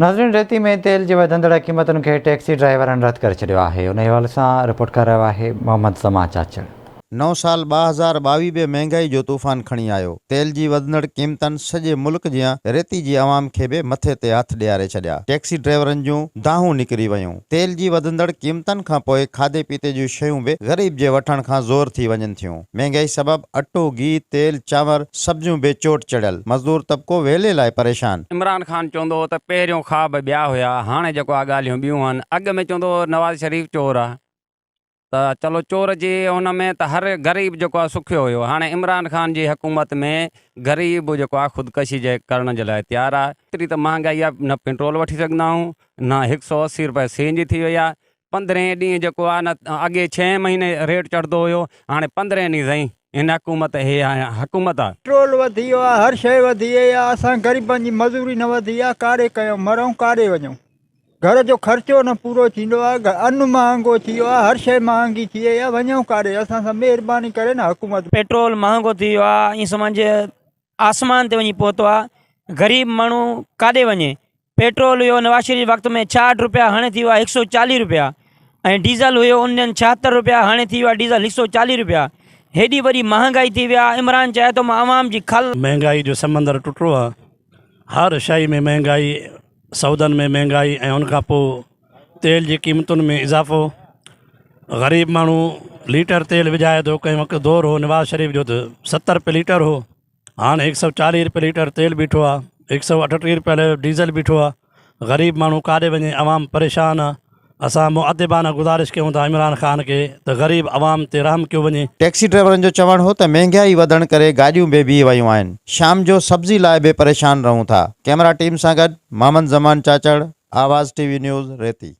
नाज़रीन, रेती में तेल जी वधंदड़ क़ीमतुनि खे टैक्सी ड्राइवरनि रद्द करे छॾियो आहे। उन हवाले सां रिपोर्ट करे रहियो आहे मोहम्मद ज़मा चाचड़। नओं साल 2022 में महंगाई जो तूफ़ान खणी आयो। तेल जी वधंदड़ क़ीमतनि सॼे मुल्क जियां रेती जी आवाम खे बि मथे ते हथ ॾियारे छॾिया। टैक्सी ड्राइवरनि जूं दाहूं निकिरी वयूं। तेल जी वधंदड़ क़ीमतनि खां पोइ खाधे पीते जूं शयूं बि ग़रीब जे वठण खां ज़ोर थी वञनि थियूं। महांगाई सबबि अटो, घी, तेल, चांवर, सब्जियूं बि चोट चढ़ियल। मज़दूर तबिको वेले लाइ परेशान। इमरान खान चवंदो त पहिरियों ख़्वाब ॿिया हुया, हाणे जेको आहे ॻाल्हियूं ॿियूं आहिनि। अॻु में चवंदो नवाज़ शरीफ़ चोर आहे, त चलो चोर जी हुन में त हर ग़रीब जेको आहे सुखियो हुयो। हाणे इमरान खान जी हुकूमत में ग़रीब जेको आहे ख़ुदकशी करण जे लाइ तयारु आहे। एतिरी त महांगाई आहे, न पेट्रोल वठी सघंदा आहियूं, न 180 रुपए सीएनजी थी वई आहे। 15 ॾींहं जेको आहे न, अॻे 6 महीने रेट चढ़ंदो हुयो, हाणे 15 ॾींहं साईं हिन हुकूमत हे हुकूमत आहे। पेट्रोल वधी वियो आहे, हर शइ वधी वई आहे। असां ग़रीबनि जी मज़ूरी न वधी आहे, काॾे कयूं, मरूं काॾे वञूं। घर जो ख़र्चो न पूरो थींदो आहे, अन्न महांगो थी वियो आहे, हर शइ महांगी थी वई आहे, वञूं काॾे। असां सां महिरबानी करे न हुकूमत। पेट्रोल महांगो थी वियो आहे, ईअं सम्झ आसमान ते वञी पहुतो आहे। ग़रीब माण्हू काॾे वञे। पेट्रोल हुयो नवाज़ शरीफ़ वक़्त में 66 रुपया, हाणे थी वियो आहे 140 रुपया। ऐं डीज़ल हुयो उन ॾींहंनि 76 रुपया, हाणे थी वियो आहे डीज़ल 140 रुपया। हेॾी वॾी महांगाई थी विया। इमरान चाहे तो मां आवाम जी खल। महंगाई जो समंदर टुटो आहे। हर शइ में महंगाई, सौदनि में महंगाई, ऐं उनखां पोइ तेल जी क़ीमतुनि में इज़ाफ़ो। ग़रीब माण्हू लीटर तेल विझाए थो। कंहिं वक़्तु दौर हो नवाज़ शरीफ़ जो त 70 रुपए लीटर हो, हाणे 140 रुपए लीटर तेल बीठो आहे, 138 रुपए डीज़ल बीठो आहे। ग़रीब माण्हू काॾे वञे, आवाम परेशान आहे। असां मुअद्दिबाना गुज़ारिश कयूं था इमरान खान के त ग़रीब आवाम ते रहम कयो वञे। टैक्सी ड्राइवरनि जो चवणु हो त महांगाई वधण करे गाॾियूं बि बीह वयूं आहिनि। शाम जो सब्ज़ी लाइ बि परेशान रहूं था। कैमरा टीम सां गॾु मोहम्मद ज़मान चाचड़, आवाज़ टीवी न्यूज़, रेती।